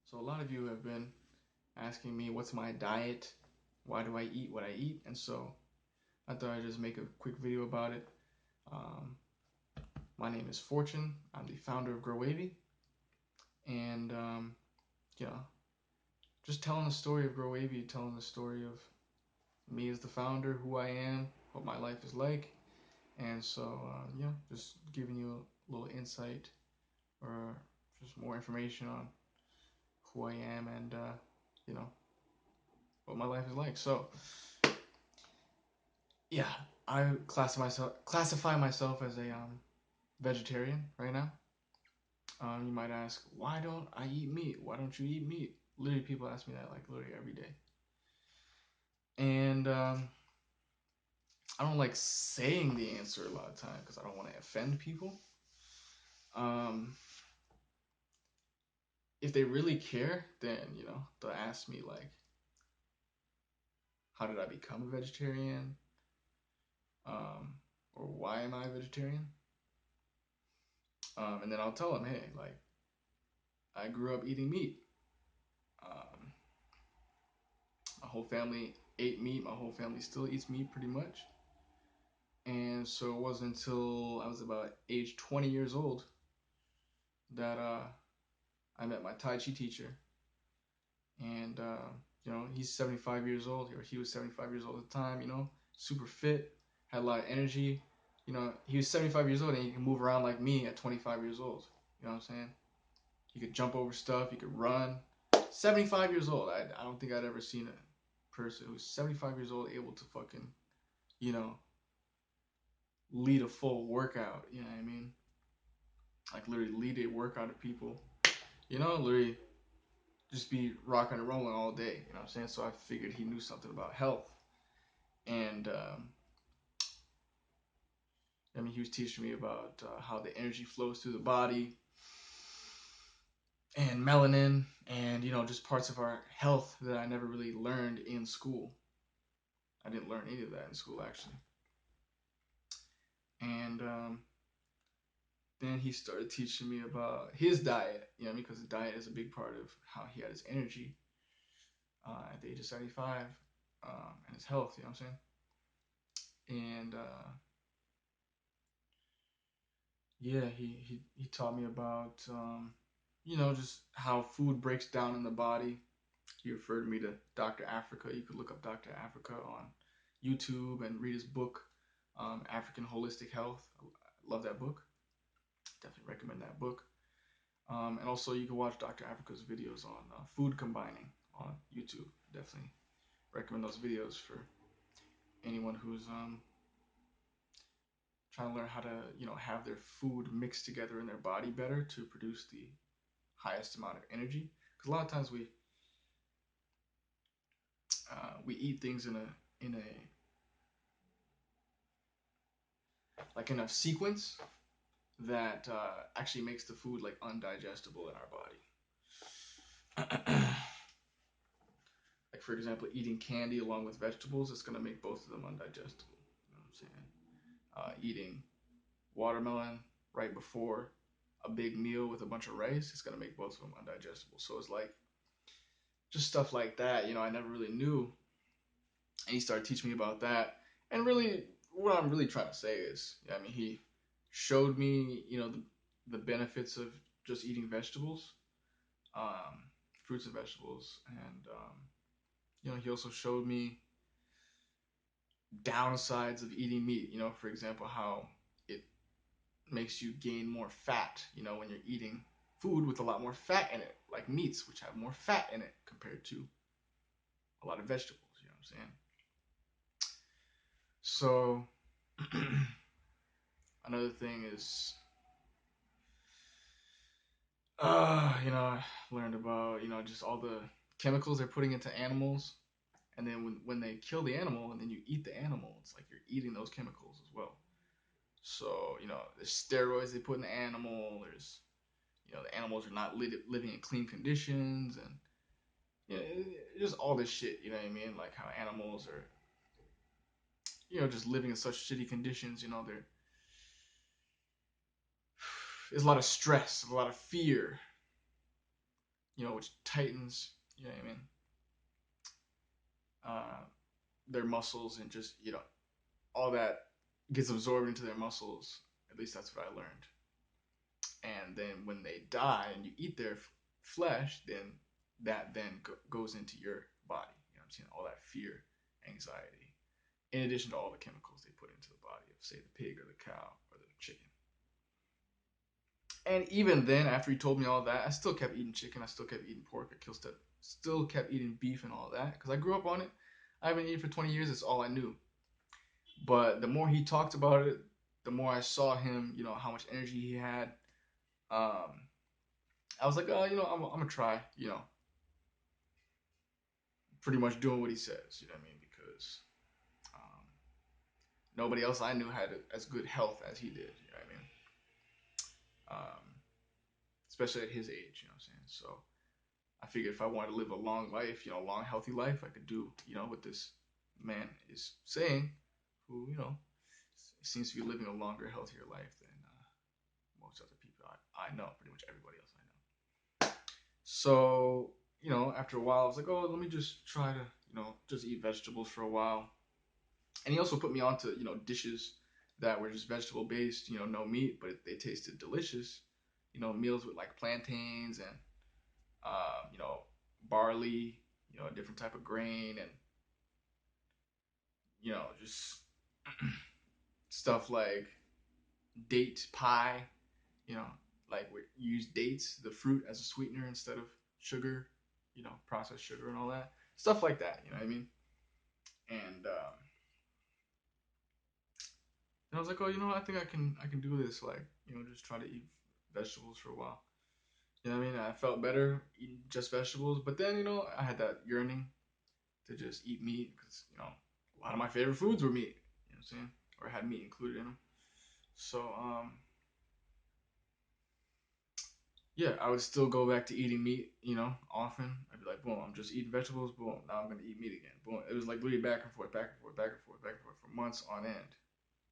So a lot of you have been asking me what's my diet, why do I eat what I eat, and so I thought I'd just make a quick video about it. Um, my name is Fortune. I'm the founder of Grow Wavy, and you know, just telling the story of Grow Wavy, telling the story of me as the founder, who I am, what my life is like, and so just giving you a little insight or just more information on who I am and you know what my life is like. So yeah, I classify myself as a vegetarian right now. You might ask, why don't I eat meat? Why don't you eat meat? Literally, people ask me that like literally every day, and I don't like saying the answer a lot of time because I don't want to offend people. Um, if they really care, then they'll ask me like, how did I become a vegetarian? Um, or why am I a vegetarian? And then I'll tell them, hey, like I grew up eating meat. Um, my whole family ate meat. My whole family still eats meat pretty much. And so it wasn't until I was about age 20 years old that I met my Tai Chi teacher. And, he's 75 years old, or he was 75 years old at the time, super fit, had a lot of energy. He was 75 years old and he can move around like me at 25 years old. You know what I'm saying? He could jump over stuff, he could run. 75 years old. I don't think I'd ever seen a person who's 75 years old able to fucking, you know, lead a full workout. You know what I mean? Like literally lead a workout of people. Literally just be rocking and rolling all day. You know what I'm saying? So I figured he knew something about health. And he was teaching me about how the energy flows through the body and melanin and, just parts of our health that I never really learned in school. I didn't learn any of that in school, actually. And then he started teaching me about his diet, because the diet is a big part of how he had his energy at the age of 75 and his health, you know what I'm saying? And yeah, he taught me about, just how food breaks down in the body. He referred me to Dr. Africa. You could look up Dr. Africa on YouTube and read his book, African Holistic Health. I love that book. Definitely recommend that book. And also, you can watch Dr. Africa's videos on food combining on YouTube. Definitely recommend those videos for anyone who's trying to learn how to, have their food mixed together in their body better to produce the highest amount of energy. Because a lot of times we eat things in a sequence that actually makes the food like undigestible in our body. Like for example, eating candy along with vegetables is going to make both of them undigestible. You know what I'm saying? Eating watermelon right before a big meal with a bunch of rice is going to make both of them undigestible. So it's like just stuff like that. I never really knew, and he started teaching me about that. And really, what I'm really trying to say is, he showed me, the benefits of just eating vegetables, fruits and vegetables, and he also showed me downsides of eating meat. For example, how it makes you gain more fat. When you're eating food with a lot more fat in it, like meats, which have more fat in it compared to a lot of vegetables. You know what I'm saying? So another thing is, I learned about, just all the chemicals they're putting into animals. And then when they kill the animal and then you eat the animal, it's like you're eating those chemicals as well. So, there's steroids they put in the animal. There's, the animals are not living in clean conditions. And, just all this shit, you know what I mean? Like how animals are, just living in such shitty conditions, there's a lot of stress, a lot of fear, which tightens, what I mean, uh, their muscles and just, all that gets absorbed into their muscles. At least that's what I learned. And then when they die and you eat their flesh, then that then goes into your body. You know what I'm saying? All that fear, anxiety, in addition to all the chemicals they put into the body of, say, the pig or the cow or the chicken. And even then, after he told me all that, I still kept eating chicken. I still kept eating pork. I still kept eating beef and all that because I grew up on it. I haven't eaten for 20 years. It's all I knew. But the more he talked about it, the more I saw him, how much energy he had. I was like, oh, I'm gonna try, pretty much doing what he says. You know what I mean? Because um, nobody else I knew had as good health as he did. You know what I mean? Especially at his age. You know what I'm saying? So I figured if I wanted to live a long life, a long healthy life, I could do, what this man is saying, who seems to be living a longer, healthier life than most other people I know. Pretty much everybody else I know. So after a while, I was like, oh, let me just try to, just eat vegetables for a while. And he also put me onto, dishes that were just vegetable based, no meat, but they tasted delicious. Meals with like plantains and, barley, a different type of grain and, just stuff like date pie, you know, like we use dates, the fruit, as a sweetener instead of sugar, processed sugar and all that. Stuff like that, you know what I mean? And I was like, oh, I think I can do this. Like, just try to eat vegetables for a while. You know what I mean? I felt better eating just vegetables, but then I had that yearning to just eat meat because a lot of my favorite foods were meat. You know what I'm saying? Or had meat included in them. So yeah, I would still go back to eating meat. Often I'd be like, boom, I'm just eating vegetables. Boom, now I'm gonna eat meat again. Boom. It was like literally back and forth, back and forth, back and forth, back and forth for months on end.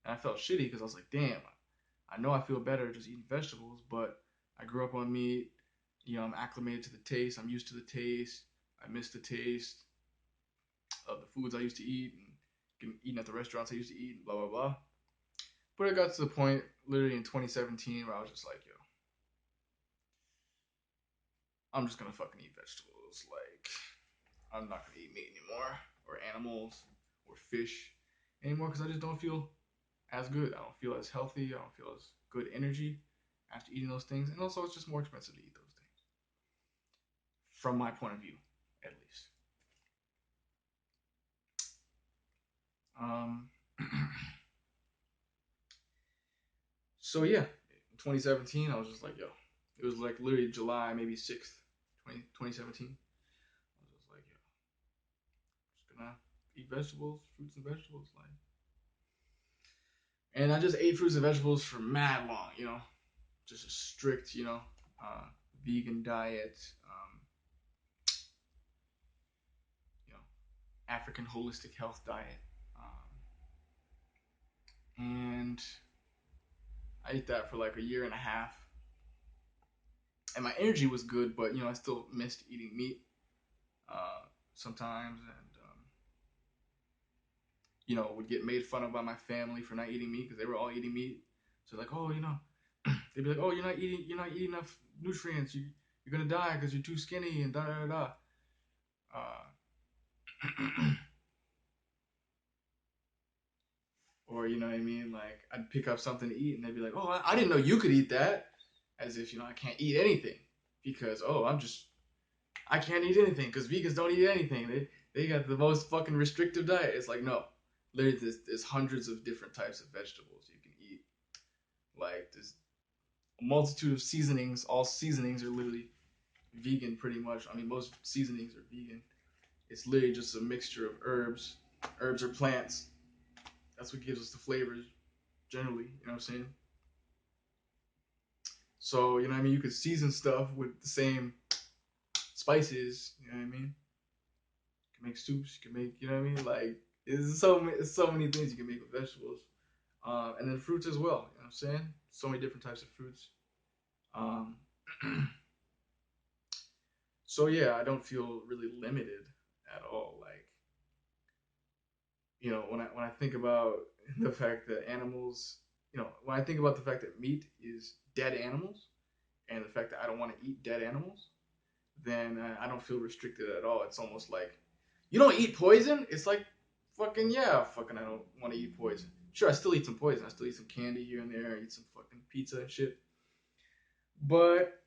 And I felt shitty because I was like, damn, I know I feel better just eating vegetables, but I grew up on meat. I'm acclimated to the taste. I'm used to the taste. I miss the taste of the foods I used to eat and eating at the restaurants I used to eat, blah, blah, blah. But it got to the point literally in 2017 where I was just like, yo, I'm just going to fucking eat vegetables. Like, I'm not going to eat meat anymore or animals or fish anymore because I just don't feel as good. I don't feel as healthy. I don't feel as good energy after eating those things. And also, it's just more expensive to eat those things. From my point of view, at least. Um, so yeah, in 2017, I was just like, yo, it was like literally July, maybe 6th, 2017. I was just like, yo, I'm just gonna eat vegetables, fruits and vegetables, like. And I just ate fruits and vegetables for mad long, just a strict, uh, vegan diet, you know, African holistic health diet. And I ate that for like a year and a half. And my energy was good, but I still missed eating meat sometimes, and would get made fun of by my family for not eating meat because they were all eating meat. So like, oh, they'd be like, oh, you're not eating enough nutrients. You're gonna die because you're too skinny and da da da. Or you know what I mean? Like I'd pick up something to eat and they'd be like, oh, I didn't know you could eat that. As if I can't eat anything because I can't eat anything because vegans don't eat anything. They got the most fucking restrictive diet. It's like no, literally there's hundreds of different types of vegetables you can eat. Like there's a multitude of seasonings. All seasonings are literally vegan, pretty much. I mean, most seasonings are vegan. It's literally just a mixture of herbs. Herbs are plants. That's what gives us the flavors generally. You know what I'm saying? So you know what I mean. You could season stuff with the same spices. You know what I mean? You can make soups. You can make, you know what I mean? Like, it's so many things you can make with vegetables. And then fruits as well. You know what I'm saying? So many different types of fruits. Um, So yeah, I don't feel really limited at all. Like, when I think about the fact that animals, when I think about the fact that meat is dead animals, and the fact that I don't want to eat dead animals, then I don't feel restricted at all. It's almost like, you don't eat poison? It's like, fucking yeah, fucking I don't want to eat poison. Sure, I still eat some poison. I still eat some candy here and there. I eat some fucking pizza and shit. But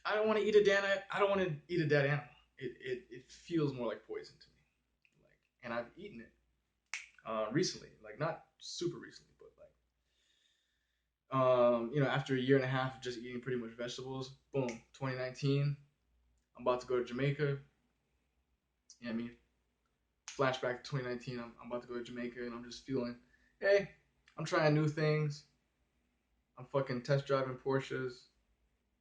I don't want to eat a dead. I don't want to eat a dead animal. It feels more like poison to me. Like, and I've eaten it recently, like not super recently, but like after a year and a half of just eating pretty much vegetables, boom, 2019, I'm about to go to Jamaica. You know what I mean? Flashback to 2019, I'm about to go to Jamaica, and I'm just feeling, hey, I'm trying new things. I'm fucking test driving Porsches.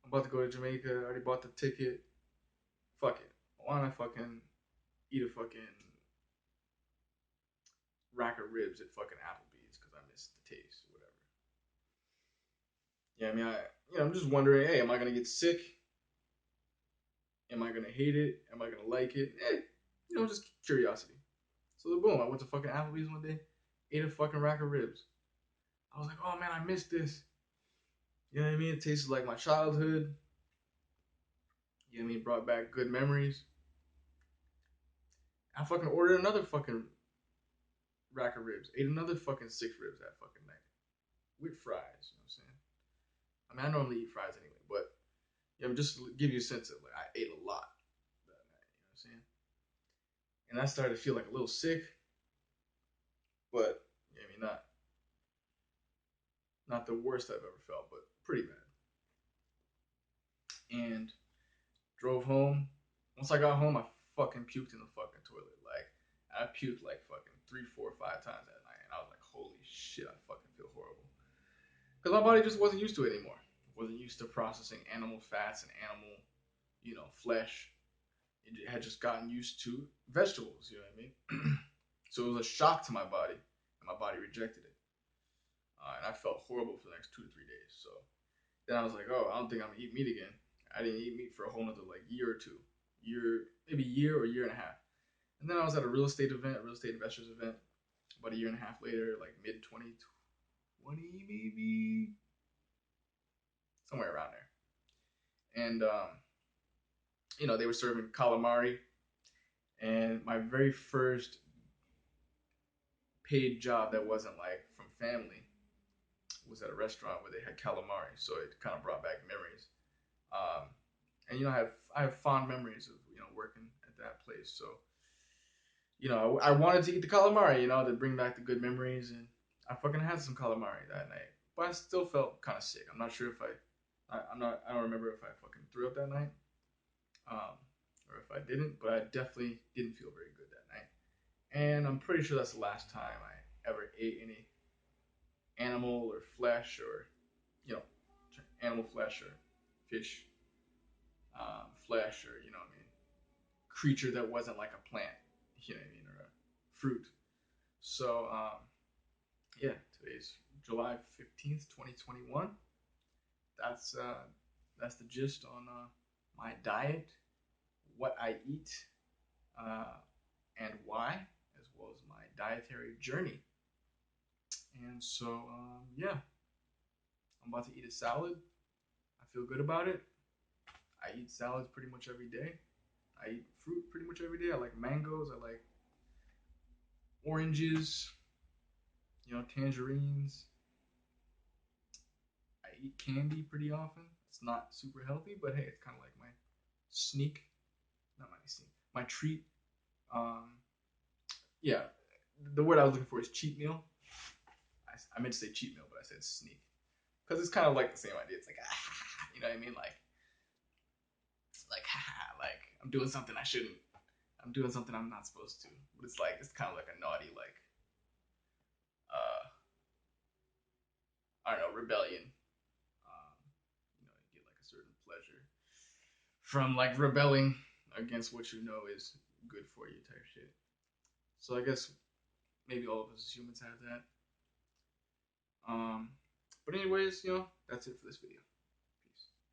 I'm about to go to Jamaica. I already bought the ticket. Fuck it. Why don't I fucking eat a fucking rack of ribs at fucking Applebee's because I miss the taste or whatever. Yeah, I mean, I'm just wondering, hey, am I gonna get sick? Am I gonna hate it? Am I gonna like it? Just curiosity. So boom, I went to fucking Applebee's one day, ate a fucking rack of ribs. I was like, oh man, I missed this. You know what I mean? It tasted like my childhood. You know what I mean? Brought back good memories. I fucking ordered another fucking rack of ribs. Ate another fucking 6 ribs that fucking night. With fries, you know what I'm saying? I mean, I normally eat fries anyway, but just to give you a sense of like I ate a lot that night, you know what I'm saying? And I started to feel like a little sick, but I mean not the worst I've ever felt, but pretty bad. And drove home. Once I got home, I fucking puked in the fucking toilet. Like I puked like fucking 3, 4, 5 times that night, and I was like, holy shit, I fucking feel horrible because my body just wasn't used to it anymore. Wasn't used to processing animal fats and animal, flesh. It had just gotten used to vegetables. You know what I mean? So it was a shock to my body, and my body rejected it. And I felt horrible for the next 2 to 3 days. So then I was like, oh, I don't think I'm gonna eat meat again. I didn't eat meat for a whole nother like year or two, maybe year or year and a half. And then I was at a real estate event, a real estate investors event, about a year and a half later, like mid 2020 maybe, somewhere around there. And they were serving calamari, and my very first paid job that wasn't like from family was at a restaurant where they had calamari, so it kind of brought back memories. Um, and I have fond memories of working at that place. So I wanted to eat the calamari, to bring back the good memories, and I fucking had some calamari that night, but I still felt kind of sick. I'm not sure if I don't remember if I fucking threw up that night, or if I didn't, but I definitely didn't feel very good that night. And I'm pretty sure that's the last time I ever ate any animal or flesh or you know animal flesh or fish flesh or what I mean, creature that wasn't like a plant, what I mean, or a fruit. So yeah, today's July 15th, 2021. That's the gist on my diet, what I eat, uh, and why, as well as my dietary journey. And so yeah, I'm about to eat a salad. I feel good about it. I eat salads pretty much every day. I eat fruit pretty much every day. I like mangoes. I like oranges. Tangerines. I eat candy pretty often. It's not super healthy, but hey, it's kind of like my sneak. Not my sneak. My treat. Um, yeah, the word I was looking for is cheat meal. I meant to say cheat meal, but I said sneak because it's kind of like the same idea. It's like you know what I mean, like like I'm doing something I shouldn't. I'm doing something I'm not supposed to. But it's kind of like a naughty uh I don't know, rebellion. You get like a certain pleasure from like rebelling against what you know is good for you type shit. So I guess maybe all of us as humans have that. But anyways, that's it for this video.